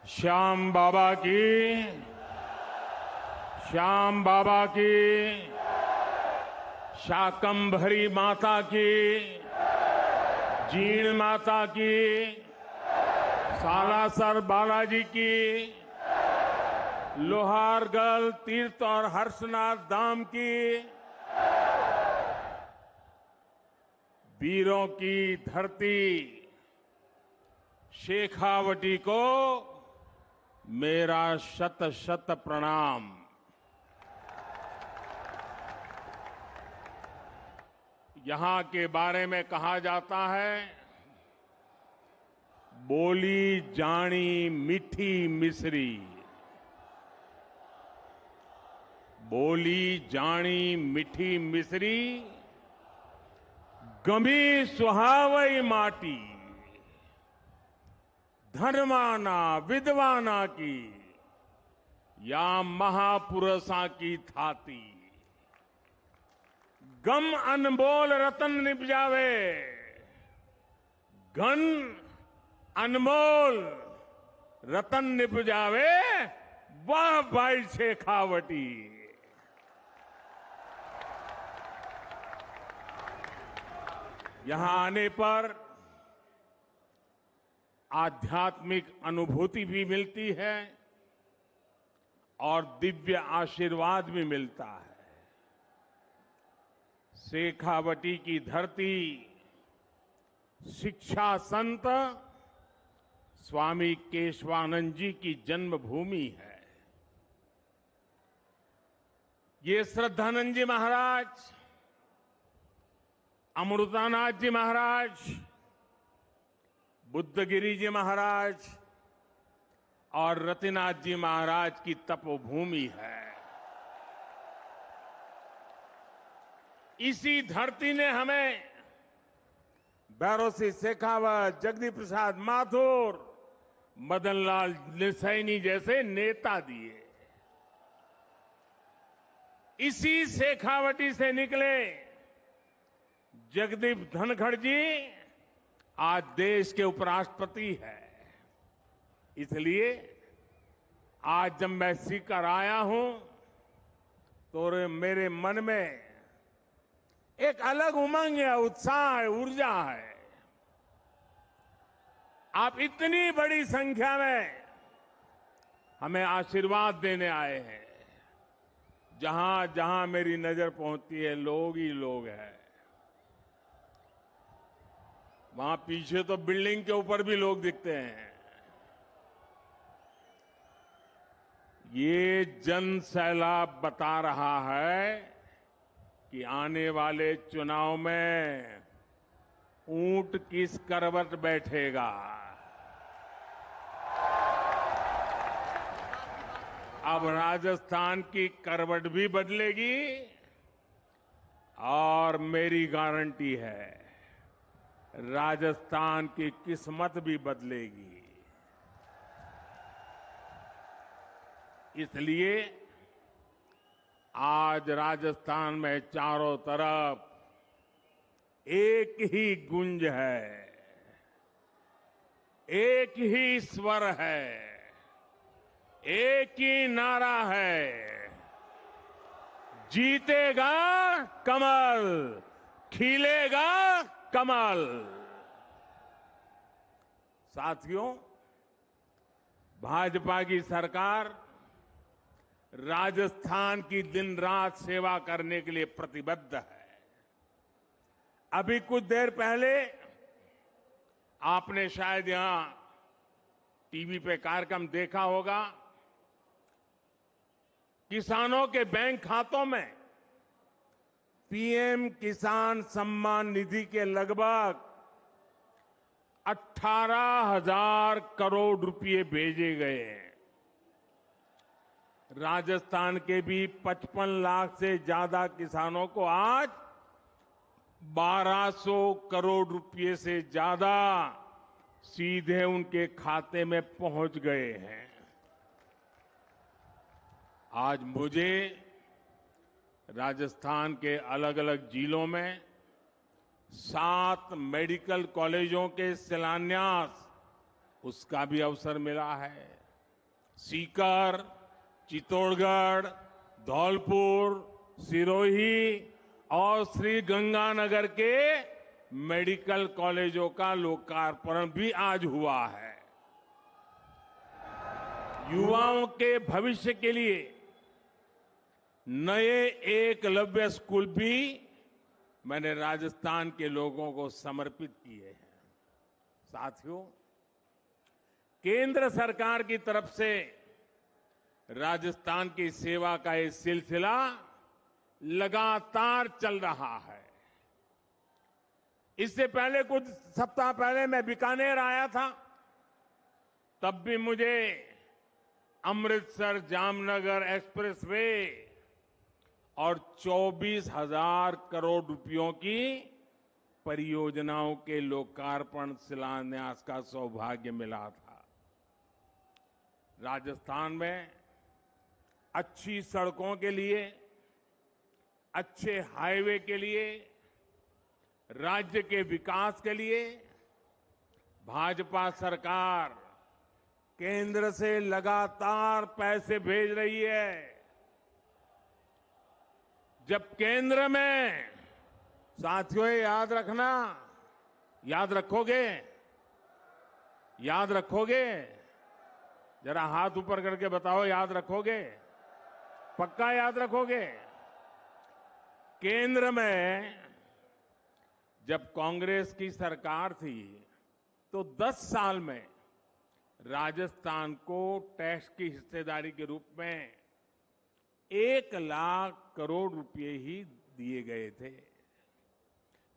श्याम बाबा की, श्याम बाबा की, शाकंभरी माता की, जीण माता की, सालासर बालाजी की, लोहारगढ़ तीर्थ और हर्षनाथ धाम की, वीरों की धरती शेखावटी को मेरा शत शत प्रणाम। यहां के बारे में कहा जाता है, बोली जानी मीठी मिश्री, बोली जानी मीठी मिश्री, गमी सुहावई माटी, धर्माना विद्वाना की, या महापुरुषा की थाती, गम अनमोल रतन निपजावे, घन अनमोल रतन निपजावे, वाह भाई शेखावटी। यहां आने पर आध्यात्मिक अनुभूति भी मिलती है और दिव्य आशीर्वाद भी मिलता है। शेखावटी की धरती शिक्षा संत स्वामी केशवानंद जी की जन्मभूमि है। ये श्रद्धानंद जी महाराज, अमृतानाथ जी महाराज, बुद्धगिरी जी महाराज और रतिनाथ जी महाराज की तपोभूमि है। इसी धरती ने हमें भैरव सिंह शेखावत, जगदीप प्रसाद माथुर, मदन लाल सैनी जैसे नेता दिए। इसी शेखावटी से निकले जगदीप धनखड़ जी आज देश के उपराष्ट्रपति हैं। इसलिए आज जब मैं सीकर आया हूं तो मेरे मन में एक अलग उमंग है, उत्साह है, ऊर्जा है। आप इतनी बड़ी संख्या में हमें आशीर्वाद देने आए हैं। जहां जहां मेरी नजर पहुंचती है, लोग ही लोग हैं। वहां पीछे तो बिल्डिंग के ऊपर भी लोग दिखते हैं। ये जन सैलाब बता रहा है कि आने वाले चुनाव में ऊंट किस करवट बैठेगा। अब राजस्थान की करवट भी बदलेगी और मेरी गारंटी है राजस्थान की किस्मत भी बदलेगी। इसलिए आज राजस्थान में चारों तरफ एक ही गूंज है, एक ही स्वर है, एक ही नारा है, जीतेगा कमल, खिलेगा कमल। साथियों, भाजपा की सरकार राजस्थान की दिन रात सेवा करने के लिए प्रतिबद्ध है। अभी कुछ देर पहले आपने शायद यहां टीवी पे कार्यक्रम देखा होगा। किसानों के बैंक खातों में पीएम किसान सम्मान निधि के लगभग 18,000 करोड़ रुपए भेजे गए हैं। राजस्थान के भी 55 लाख से ज्यादा किसानों को आज 1200 करोड़ रुपए से ज्यादा सीधे उनके खाते में पहुंच गए हैं। आज मुझे राजस्थान के अलग अलग जिलों में 7 मेडिकल कॉलेजों के शिलान्यास उसका भी अवसर मिला है। सीकर, चित्तौड़गढ़, धौलपुर, सिरोही और श्री गंगानगर के मेडिकल कॉलेजों का लोकार्पण भी आज हुआ है। युवाओं के भविष्य के लिए नए एकलव्य स्कूल भी मैंने राजस्थान के लोगों को समर्पित किए हैं। साथियों, केंद्र सरकार की तरफ से राजस्थान की सेवा का ये सिलसिला लगातार चल रहा है। इससे पहले कुछ सप्ताह पहले मैं बीकानेर आया था, तब भी मुझे अमृतसर जामनगर एक्सप्रेसवे और 24,000 करोड़ रुपयों की परियोजनाओं के लोकार्पण शिलान्यास का सौभाग्य मिला था। राजस्थान में अच्छी सड़कों के लिए, अच्छे हाईवे के लिए, राज्य के विकास के लिए भाजपा सरकार केंद्र से लगातार पैसे भेज रही है। जब केंद्र में, साथियों याद रखना, याद रखोगे, याद रखोगे, जरा हाथ ऊपर करके बताओ, याद रखोगे, पक्का याद रखोगे। केंद्र में जब कांग्रेस की सरकार थी तो 10 साल में राजस्थान को टैक्स की हिस्सेदारी के रूप में 1 लाख करोड़ रुपए ही दिए गए थे।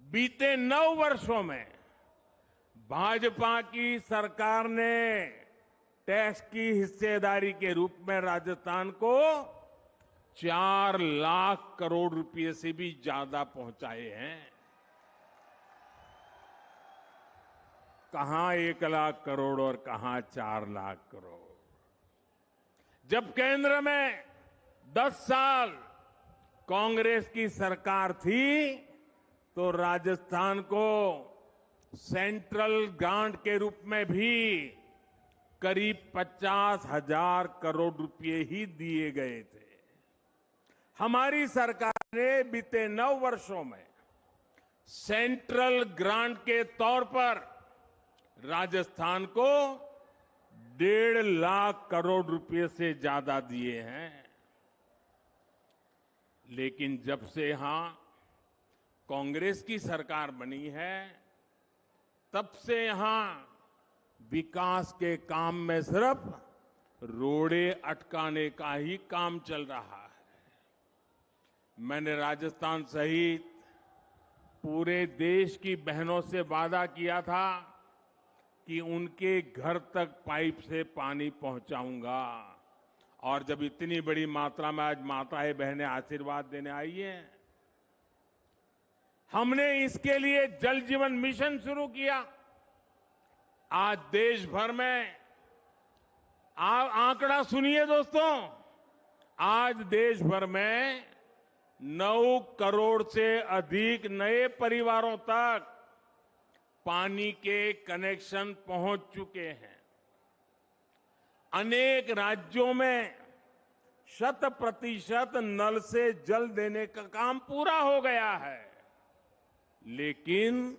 बीते 9 वर्षों में भाजपा की सरकार ने टैक्स की हिस्सेदारी के रूप में राजस्थान को 4 लाख करोड़ रुपए से भी ज्यादा पहुंचाए हैं। कहां 1 लाख करोड़ और कहां 4 लाख करोड़। जब केंद्र में 10 साल कांग्रेस की सरकार थी तो राजस्थान को सेंट्रल ग्रांट के रूप में भी करीब 50,000 करोड़ रुपए ही दिए गए थे। हमारी सरकार ने बीते 9 वर्षों में सेंट्रल ग्रांट के तौर पर राजस्थान को 1.5 लाख करोड़ रुपए से ज्यादा दिए हैं। लेकिन जब से यहां कांग्रेस की सरकार बनी है, तब से यहां विकास के काम में सिर्फ रोड़े अटकाने का ही काम चल रहा है। मैंने राजस्थान सहित पूरे देश की बहनों से वादा किया था कि उनके घर तक पाइप से पानी पहुंचाऊंगा, और जब इतनी बड़ी मात्रा में आज माताएं बहनें आशीर्वाद देने आई हैं, हमने इसके लिए जल जीवन मिशन शुरू किया। आज देश भर में, आप आंकड़ा सुनिए दोस्तों, आज देश भर में 9 करोड़ से अधिक नए परिवारों तक पानी के कनेक्शन पहुंच चुके हैं। अनेक राज्यों में 100% नल से जल देने का काम पूरा हो गया है। लेकिन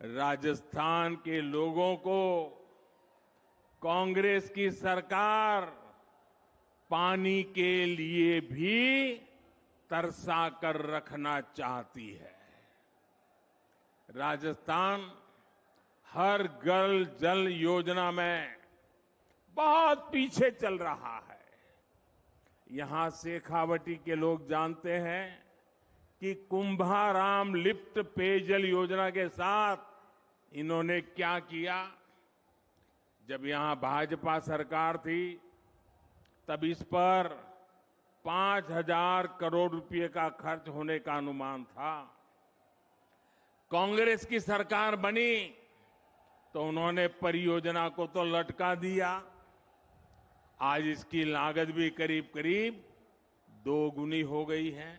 राजस्थान के लोगों को कांग्रेस की सरकार पानी के लिए भी तरसा कर रखना चाहती है। राजस्थान हर घर जल योजना में बहुत पीछे चल रहा है। यहां शेखावटी के लोग जानते हैं कि कुंभाराम लिफ्ट पेयजल योजना के साथ इन्होंने क्या किया। जब यहां भाजपा सरकार थी तब इस पर 5,000 करोड़ रुपए का खर्च होने का अनुमान था। कांग्रेस की सरकार बनी तो उन्होंने परियोजना को तो लटका दिया। आज इसकी लागत भी करीब करीब 2 गुनी हो गई है।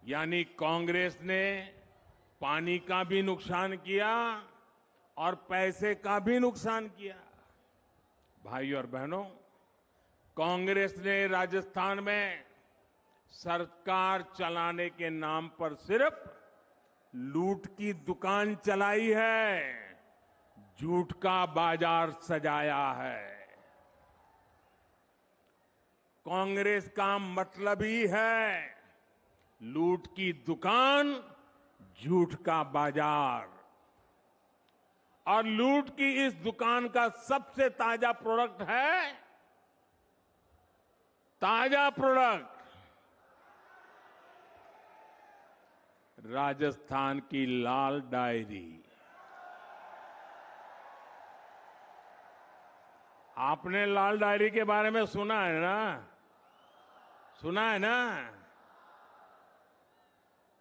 यानी कांग्रेस ने पानी का भी नुकसान किया और पैसे का भी नुकसान किया। भाइयों और बहनों, कांग्रेस ने राजस्थान में सरकार चलाने के नाम पर सिर्फ लूट की दुकान चलाई है, झूठ का बाजार सजाया है। कांग्रेस का मतलब ही है लूट की दुकान, झूठ का बाजार। और लूट की इस दुकान का सबसे ताजा प्रोडक्ट है, ताजा प्रोडक्ट राजस्थान की लाल डायरी। आपने लाल डायरी के बारे में सुना है ना? सुना है ना?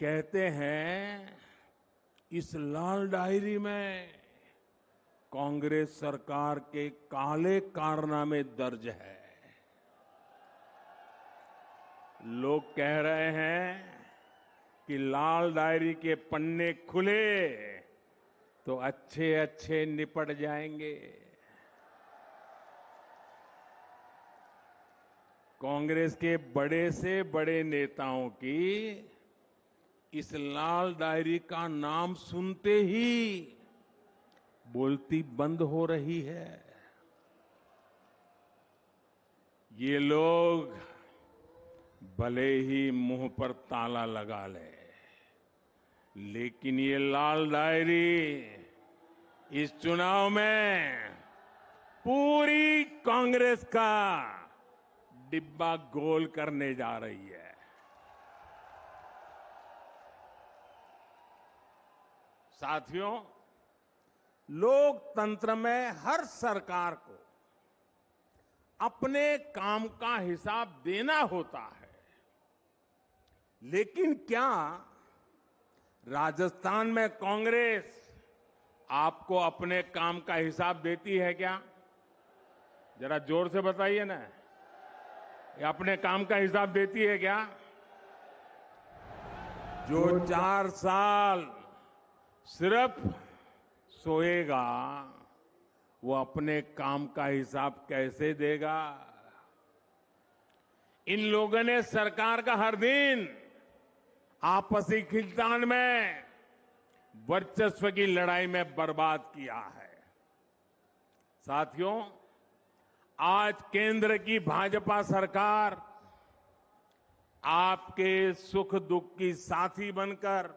कहते हैं इस लाल डायरी में कांग्रेस सरकार के काले कारनामे दर्ज है। लोग कह रहे हैं कि लाल डायरी के पन्ने खुले तो अच्छे अच्छे निपट जाएंगे। कांग्रेस के बड़े से बड़े नेताओं की इस लाल डायरी का नाम सुनते ही बोलती बंद हो रही है। ये लोग भले ही मुंह पर ताला लगा ले, लेकिन ये लाल डायरी इस चुनाव में पूरी कांग्रेस का डिब्बा गोल करने जा रही है। साथियों, लोकतंत्र में हर सरकार को अपने काम का हिसाब देना होता है, लेकिन क्या राजस्थान में कांग्रेस आपको अपने काम का हिसाब देती है क्या? जरा जोर से बताइए ना, ये अपने काम का हिसाब देती है क्या? जो 4 साल सिर्फ सोएगा, वो अपने काम का हिसाब कैसे देगा? इन लोगों ने सरकार का हर दिन आपसी खींचतान में, वर्चस्व की लड़ाई में बर्बाद किया है। साथियों, आज केंद्र की भाजपा सरकार आपके सुख दुख की साथी बनकर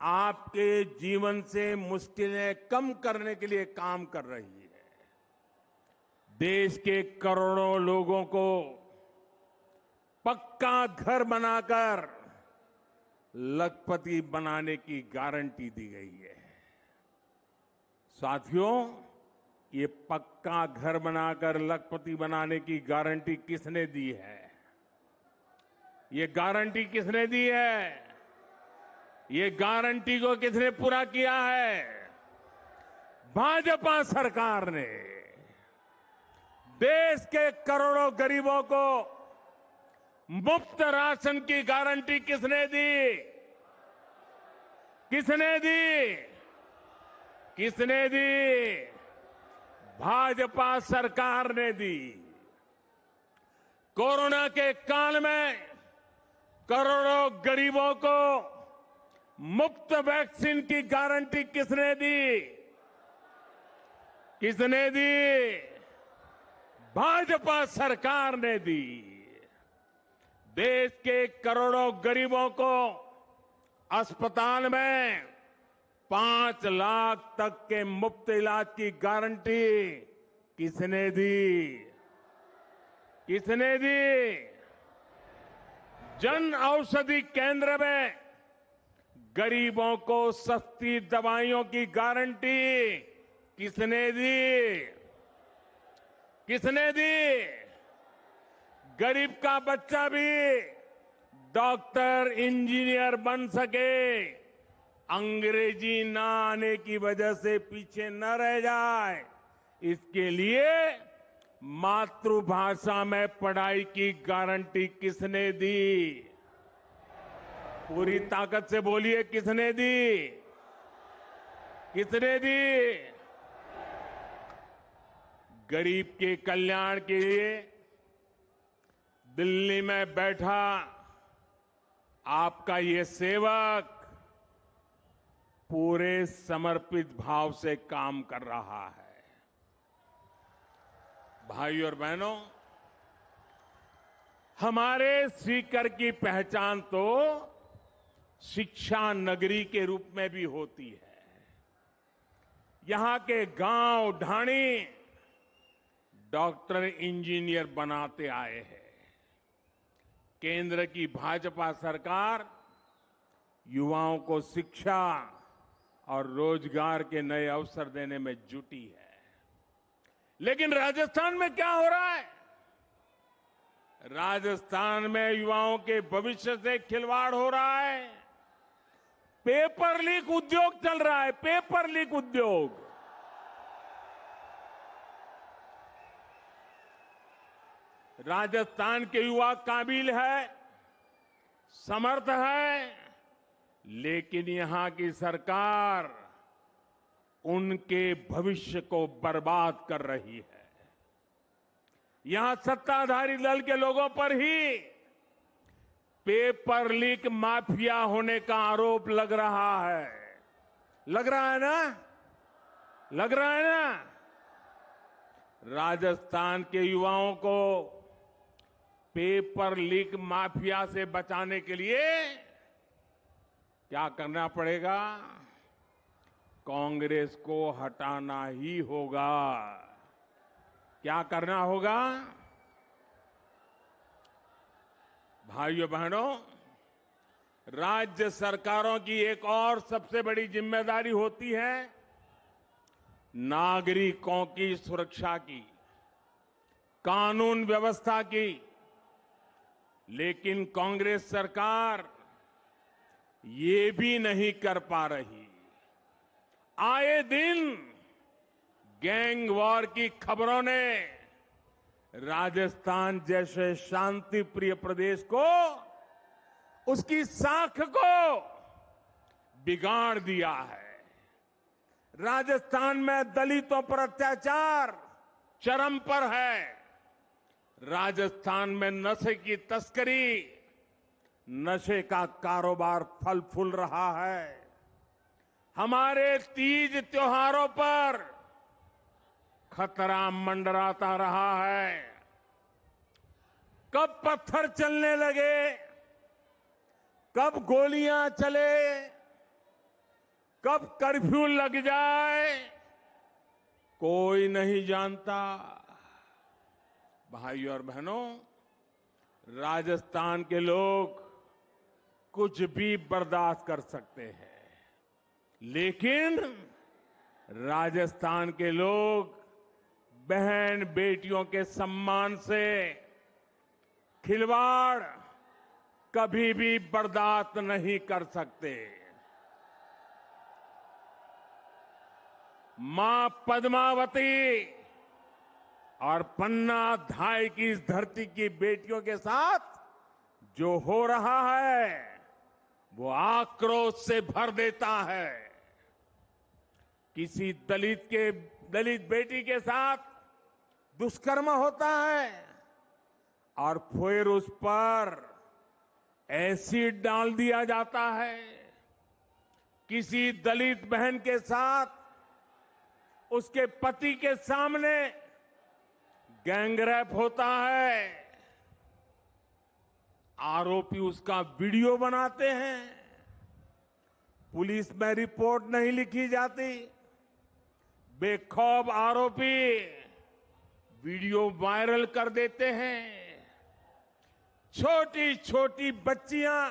आपके जीवन से मुश्किलें कम करने के लिए काम कर रही है। देश के करोड़ों लोगों को पक्का घर बनाकर लखपति बनाने की गारंटी दी गई है। साथियों, ये पक्का घर बनाकर लखपति बनाने की गारंटी किसने दी है? ये गारंटी किसने दी है? ये गारंटी को किसने पूरा किया है? भाजपा सरकार ने। देश के करोड़ों गरीबों को मुफ्त राशन की गारंटी किसने दी? किसने दी? किसने दी? भाजपा सरकार ने दी। कोरोना के काल में करोड़ों गरीबों को मुफ्त वैक्सीन की गारंटी किसने दी? किसने दी? भाजपा सरकार ने दी। देश के करोड़ों गरीबों को अस्पताल में 5 लाख तक के मुफ्त इलाज की गारंटी किसने दी? किसने दी? जन औषधि केंद्र में गरीबों को सस्ती दवाइयों की गारंटी किसने दी? किसने दी? गरीब का बच्चा भी डॉक्टर, इंजीनियर बन सके, अंग्रेजी ना आने की वजह से पीछे न रह जाए, इसके लिए मातृभाषा में पढ़ाई की गारंटी किसने दी? पूरी ताकत से बोलिए, किसने दी? किसने दी? गरीब के कल्याण के लिए दिल्ली में बैठा आपका ये सेवक पूरे समर्पित भाव से काम कर रहा है। भाइयों और बहनों, हमारे सीकर की पहचान तो शिक्षा नगरी के रूप में भी होती है। यहां के गांव ढाणी डॉक्टर इंजीनियर बनाते आए हैं। केंद्र की भाजपा सरकार युवाओं को शिक्षा और रोजगार के नए अवसर देने में जुटी है। लेकिन राजस्थान में क्या हो रहा है? राजस्थान में युवाओं के भविष्य से खिलवाड़ हो रहा है। पेपर लीक उद्योग चल रहा है, पेपर लीक उद्योग। राजस्थान के युवा काबिल है, समर्थ है, लेकिन यहां की सरकार उनके भविष्य को बर्बाद कर रही है। यहां सत्ताधारी दल के लोगों पर ही पेपर लीक माफिया होने का आरोप लग रहा है। लग रहा है ना? लग रहा है ना? राजस्थान के युवाओं को पेपर लीक माफिया से बचाने के लिए क्या करना पड़ेगा? कांग्रेस को हटाना ही होगा। क्या करना होगा? भाइयों बहनों, राज्य सरकारों की एक और सबसे बड़ी जिम्मेदारी होती है नागरिकों की सुरक्षा की, कानून व्यवस्था की। लेकिन कांग्रेस सरकार ये भी नहीं कर पा रही। आए दिन गैंग वॉर की खबरों ने राजस्थान जैसे शांति प्रिय प्रदेश को, उसकी साख को बिगाड़ दिया है। राजस्थान में दलितों पर अत्याचार चरम पर है। राजस्थान में नशे की तस्करी, नशे का कारोबार फल फूल रहा है। हमारे तीज त्योहारों पर खतरा मंडराता रहा है। कब पत्थर चलने लगे, कब गोलियां चले, कब कर्फ्यू लग जाए, कोई नहीं जानता। भाइयों और बहनों, राजस्थान के लोग कुछ भी बर्दाश्त कर सकते हैं, लेकिन राजस्थान के लोग बहन बेटियों के सम्मान से खिलवाड़ कभी भी बर्दाश्त नहीं कर सकते। मां पद्मावती और पन्ना धाय की इस धरती की बेटियों के साथ जो हो रहा है वो आक्रोश से भर देता है। किसी दलित बेटी के साथ दुष्कर्म होता है और फिर उस पर एसिड डाल दिया जाता है। किसी दलित बहन के साथ उसके पति के सामने गैंगरेप होता है, आरोपी उसका वीडियो बनाते हैं, पुलिस में रिपोर्ट नहीं लिखी जाती, बेखौफ आरोपी वीडियो वायरल कर देते हैं। छोटी छोटी बच्चियां,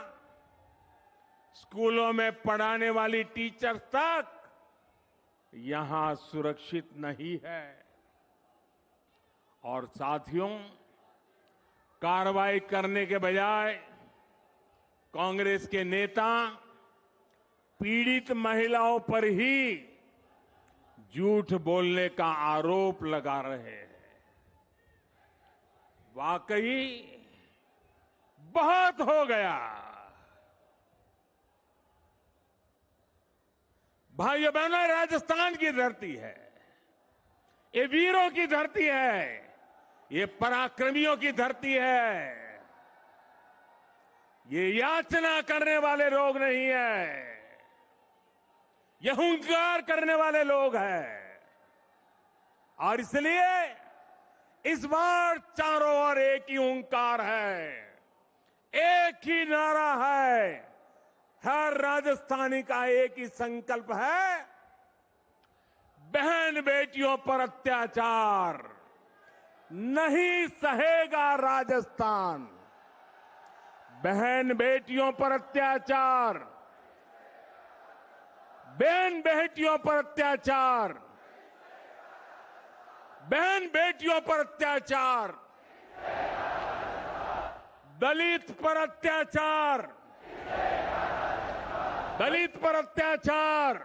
स्कूलों में पढ़ाने वाली टीचर्स तक यहां सुरक्षित नहीं है। और साथियों, कार्रवाई करने के बजाय कांग्रेस के नेता पीड़ित महिलाओं पर ही झूठ बोलने का आरोप लगा रहे हैं। वाकई बहुत हो गया। भाइयों बहनों, राजस्थान की धरती है, ये वीरों की धरती है, ये पराक्रमियों की धरती है। ये याचना करने वाले लोग नहीं है, ये हुंकार करने वाले लोग हैं। और इसलिए इस बार चारों ओर एक ही हुंकार है, एक ही नारा है, हर राजस्थानी का एक ही संकल्प है, बहन बेटियों पर अत्याचार नहीं सहेगा राजस्थान। बहन बेटियों पर अत्याचार, बहन बेटियों पर अत्याचार, बहन बेटियों पर अत्याचार, दलित पर अत्याचार, दलित पर अत्याचार,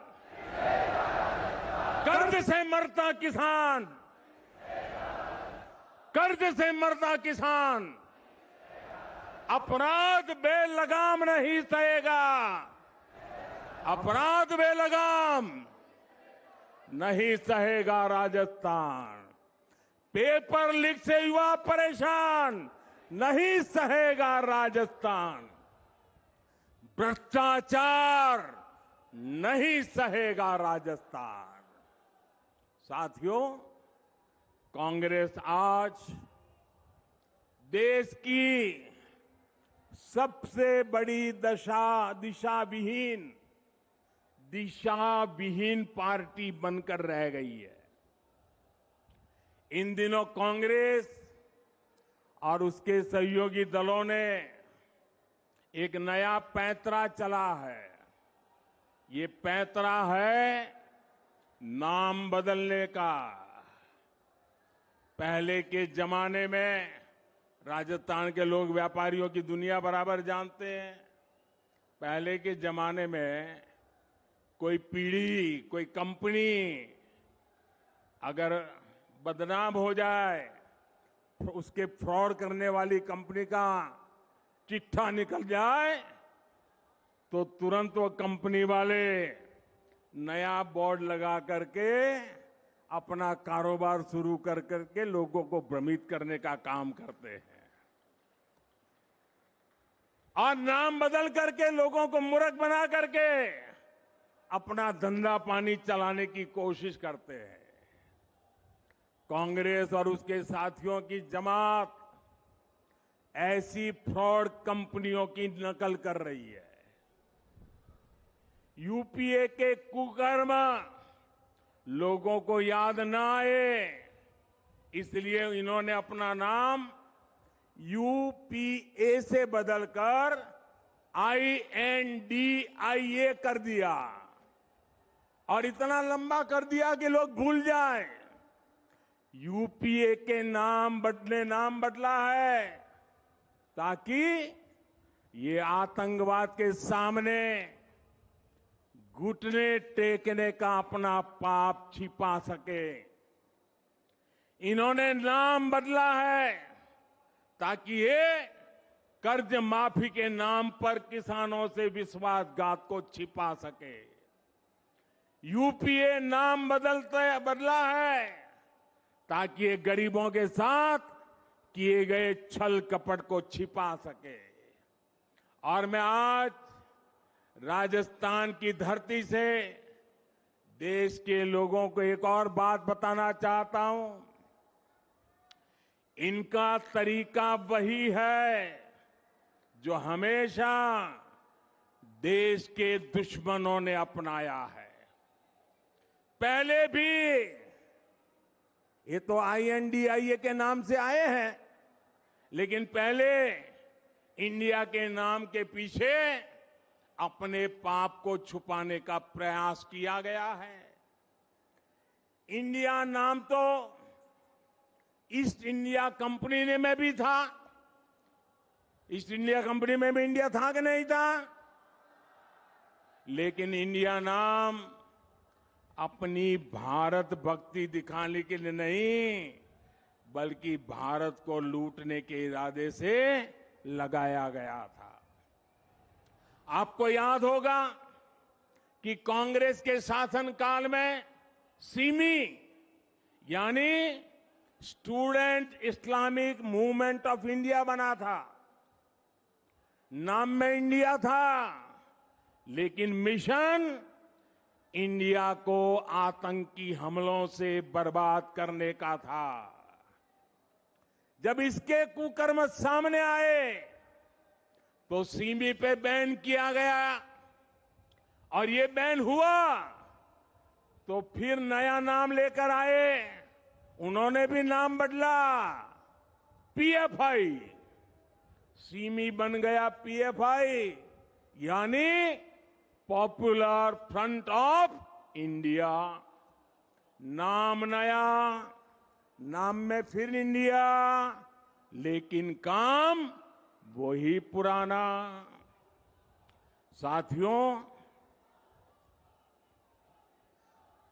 कर्ज से मरता किसान, कर्ज से मरता किसान अपराध बेलगाम नहीं सहेगा, अपराध बेलगाम नहीं सहेगा राजस्थान। पेपर लीक से युवा परेशान नहीं सहेगा राजस्थान। भ्रष्टाचार नहीं सहेगा राजस्थान। साथियों, कांग्रेस आज देश की सबसे बड़ी दिशा विहीन पार्टी बनकर रह गई है। इन दिनों कांग्रेस और उसके सहयोगी दलों ने एक नया पैंतरा चला है। ये पैंतरा है नाम बदलने का। पहले के जमाने में राजस्थान के लोग व्यापारियों की दुनिया बराबर जानते हैं। पहले के जमाने में कोई पीढ़ी, कोई कंपनी अगर बदनाम हो जाए, तो उसके फ्रॉड करने वाली कंपनी का चिट्ठा निकल जाए, तो तुरंत वो कंपनी वाले नया बोर्ड लगा करके अपना कारोबार शुरू कर करके लोगों को भ्रमित करने का काम करते हैं और नाम बदल करके लोगों को मूर्ख बना करके अपना धंधा पानी चलाने की कोशिश करते हैं। कांग्रेस और उसके साथियों की जमात ऐसी फ्रॉड कंपनियों की नकल कर रही है। यूपीए के कुकर्म लोगों को याद ना आए, इसलिए इन्होंने अपना नाम यूपीए से बदलकर INDIA कर दिया और इतना लंबा कर दिया कि लोग भूल जाएं। यूपीए के नाम बदला है ताकि ये आतंकवाद के सामने घुटने टेकने का अपना पाप छिपा सके। इन्होंने नाम बदला है ताकि ये कर्ज माफी के नाम पर किसानों से विश्वासघात को छिपा सके। यूपीए नाम बदला है ताकि ये गरीबों के साथ किए गए छल कपट को छिपा सके। और मैं आज राजस्थान की धरती से देश के लोगों को एक और बात बताना चाहता हूं। इनका तरीका वही है जो हमेशा देश के दुश्मनों ने अपनाया है। पहले भी ये तो INDIA के नाम से आए हैं, लेकिन पहले इंडिया के नाम के पीछे अपने पाप को छुपाने का प्रयास किया गया है। इंडिया नाम तो ईस्ट इंडिया कंपनी में भी था। ईस्ट इंडिया कंपनी में भी इंडिया था कि नहीं था? लेकिन इंडिया नाम अपनी भारत भक्ति दिखाने के लिए नहीं, बल्कि भारत को लूटने के इरादे से लगाया गया था। आपको याद होगा कि कांग्रेस के शासनकाल में सिमी यानी student Islamic movement of India बना था। नाम में इंडिया था, लेकिन मिशन इंडिया को आतंकी हमलों से बर्बाद करने का था। जब इसके कुकर्म सामने आए तो सीमी पे बैन किया गया, और ये बैन हुआ तो फिर नया नाम लेकर आए। उन्होंने भी नाम बदला, पीएफआई। सीमी बन गया पीएफआई, यानी पॉपुलर फ्रंट ऑफ इंडिया। नाम नया, नाम में फिर इंडिया, लेकिन काम वही पुराना। साथियों,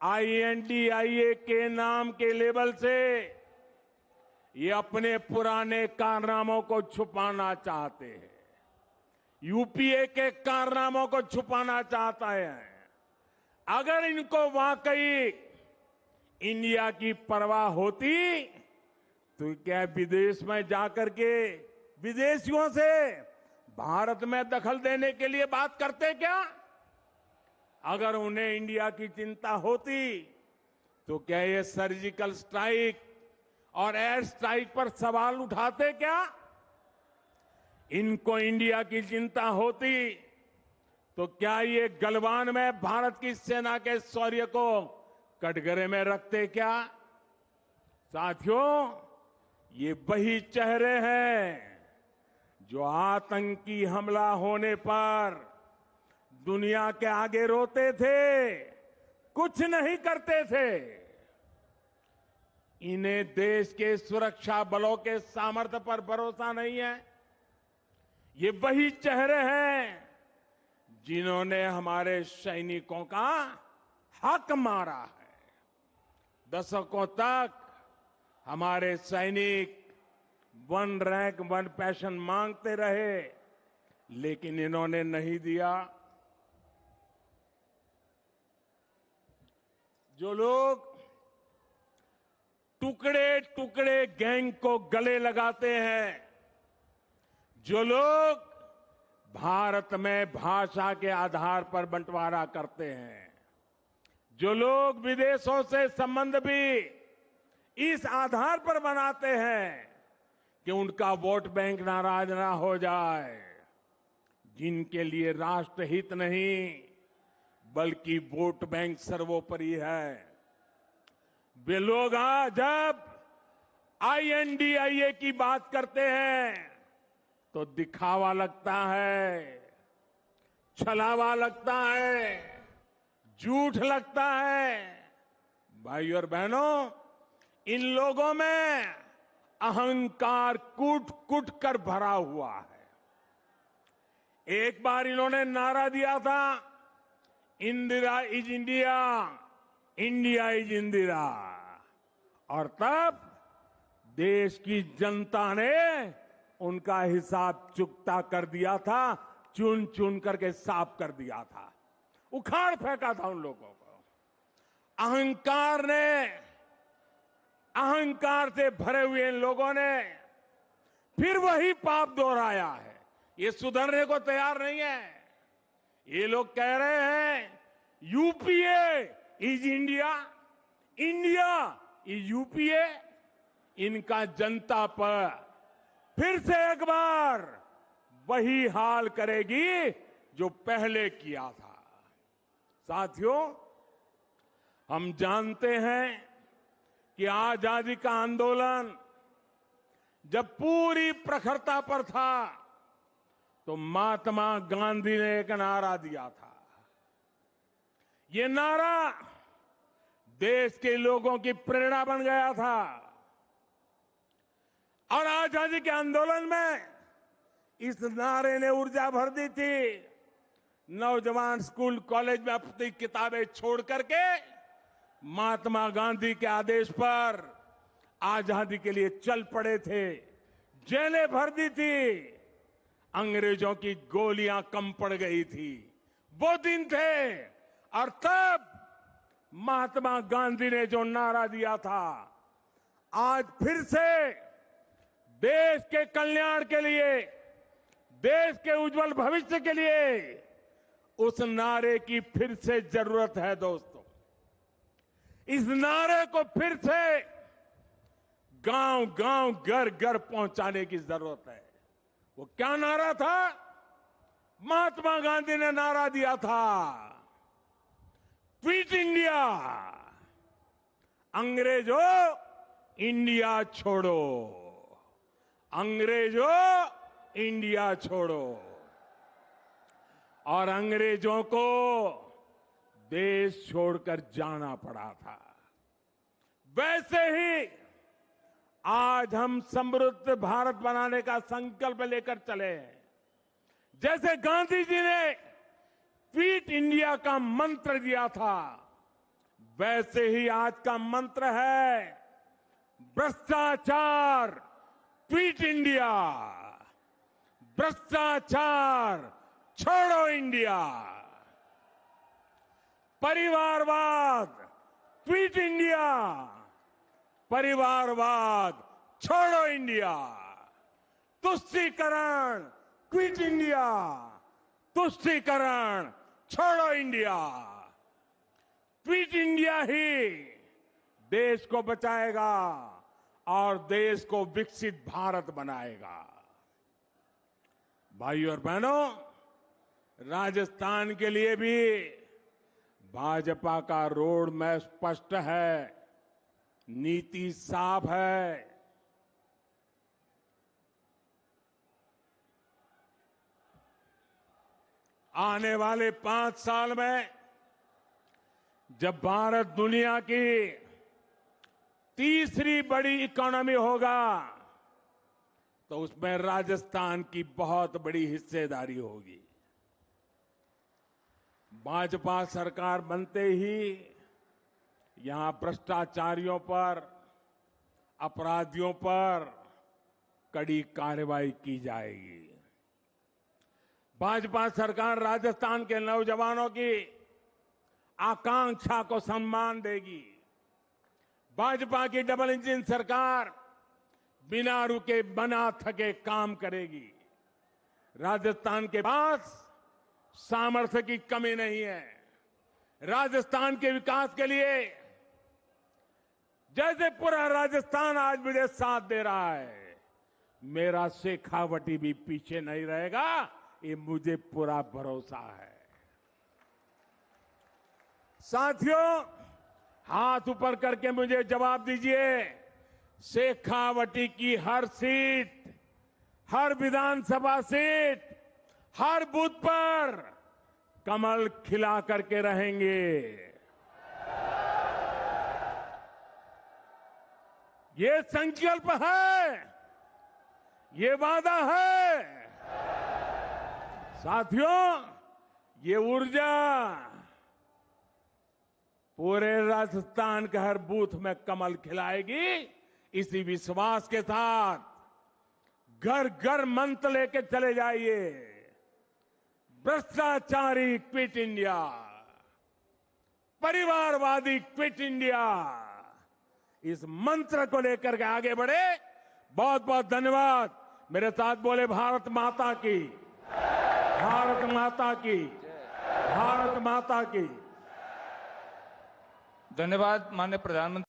INDIA के नाम के लेबल से ये अपने पुराने कारनामों को छुपाना चाहते हैं। यूपीए के कारनामों को छुपाना चाहता है। अगर इनको वाकई इंडिया की परवाह होती तो क्या विदेश में जाकर के विदेशियों से भारत में दखल देने के लिए बात करते क्या? अगर उन्हें इंडिया की चिंता होती तो क्या ये सर्जिकल स्ट्राइक और एयर स्ट्राइक पर सवाल उठाते क्या? इनको इंडिया की चिंता होती तो क्या ये गलवान में भारत की सेना के शौर्य को कटघरे में रखते क्या? साथियों, ये वही चेहरे हैं जो आतंकी हमला होने पर दुनिया के आगे रोते थे, कुछ नहीं करते थे। इन्हें देश के सुरक्षा बलों के सामर्थ्य पर भरोसा नहीं है। ये वही चेहरे हैं जिन्होंने हमारे सैनिकों का हक मारा है। दशकों तक हमारे सैनिक वन रैंक वन पेंशन मांगते रहे, लेकिन इन्होंने नहीं दिया। जो लोग टुकड़े टुकड़े गैंग को गले लगाते हैं, जो लोग भारत में भाषा के आधार पर बंटवारा करते हैं, जो लोग विदेशों से संबंध भी इस आधार पर बनाते हैं कि उनका वोट बैंक नाराज ना हो जाए, जिनके लिए राष्ट्रहित नहीं बल्कि वोट बैंक सर्वोपरि है, वे लोग आज जब INDIA की बात करते हैं तो दिखावा लगता है, छलावा लगता है, झूठ लगता है। भाई और बहनों, इन लोगों में अहंकार कूट कूट कर भरा हुआ है। एक बार इन्होंने नारा दिया था, Indira is India, India is Indira, और तब देश की जनता ने उनका हिसाब चुकता कर दिया था, चुन चुन करके साफ कर दिया था, उखाड़ फेंका था उन लोगों को। अहंकार से भरे हुए इन लोगों ने फिर वही पाप दोहराया है। ये सुधरने को तैयार नहीं है। ये लोग कह रहे हैं UPA is India, India is UPA. इनका जनता पर फिर से एक बार वही हाल करेगी जो पहले किया था। साथियों, हम जानते हैं कि आजादी का आंदोलन जब पूरी प्रखरता पर था तो महात्मा गांधी ने एक नारा दिया था। ये नारा देश के लोगों की प्रेरणा बन गया था, और आजादी के आंदोलन में इस नारे ने ऊर्जा भर दी थी। नौजवान स्कूल कॉलेज में अपनी किताबें छोड़ करके महात्मा गांधी के आदेश पर आजादी के लिए चल पड़े थे। जेलें भर दी थी, अंग्रेजों की गोलियां कम पड़ गई थी। वो दिन थे, और तब महात्मा गांधी ने जो नारा दिया था, आज फिर से देश के कल्याण के लिए, देश के उज्जवल भविष्य के लिए उस नारे की फिर से जरूरत है दोस्तों। इस नारे को फिर से गांव गांव घर घर पहुंचाने की जरूरत है। वो क्या नारा था? महात्मा गांधी ने नारा दिया था, क्विट इंडिया, अंग्रेजों इंडिया छोड़ो, अंग्रेजों इंडिया छोड़ो। और अंग्रेजों को देश छोड़कर जाना पड़ा था। वैसे ही आज हम समृद्ध भारत बनाने का संकल्प लेकर चले हैं। जैसे गांधी जी ने क्विट इंडिया का मंत्र दिया था, वैसे ही आज का मंत्र है भ्रष्टाचार क्विट इंडिया, भ्रष्टाचार छोड़ो इंडिया, परिवारवाद क्विट इंडिया, परिवारवाद छोड़ो इंडिया, तुष्टीकरण क्विट इंडिया, तुष्टीकरण छोड़ो इंडिया। क्विट इंडिया ही देश को बचाएगा और देश को विकसित भारत बनाएगा। भाइयों और बहनों, राजस्थान के लिए भी भाजपा का रोड मैप स्पष्ट है, नीति साफ है। आने वाले 5 साल में जब भारत दुनिया की तीसरी बड़ी इकोनॉमी होगा, तो उसमें राजस्थान की बहुत बड़ी हिस्सेदारी होगी। भाजपा सरकार बनते ही यहां भ्रष्टाचारियों पर, अपराधियों पर कड़ी कार्रवाई की जाएगी। भाजपा सरकार राजस्थान के नौजवानों की आकांक्षा को सम्मान देगी। भाजपा की डबल इंजन सरकार बिना रुके बिना थके काम करेगी। राजस्थान के पास सामर्थ्य की कमी नहीं है। राजस्थान के विकास के लिए जैसे पूरा राजस्थान आज मुझे साथ दे रहा है, मेरा शेखावटी भी पीछे नहीं रहेगा, ये मुझे पूरा भरोसा है। साथियों, हाथ ऊपर करके मुझे जवाब दीजिए, शेखावटी की हर सीट, हर विधानसभा सीट, हर बूथ पर कमल खिला करके रहेंगे। ये संकल्प है, ये वादा है। साथियों, ये ऊर्जा पूरे राजस्थान के हर बूथ में कमल खिलाएगी। इसी विश्वास के साथ घर घर मंत्र लेके चले जाइए, भ्रष्टाचारी क्विट इंडिया, परिवारवादी क्विट इंडिया। इस मंत्र को लेकर के आगे बढ़े। बहुत बहुत धन्यवाद। मेरे साथ बोले भारत माता की, भारत माता की, भारत माता की। धन्यवाद माननीय प्रधानमंत्री।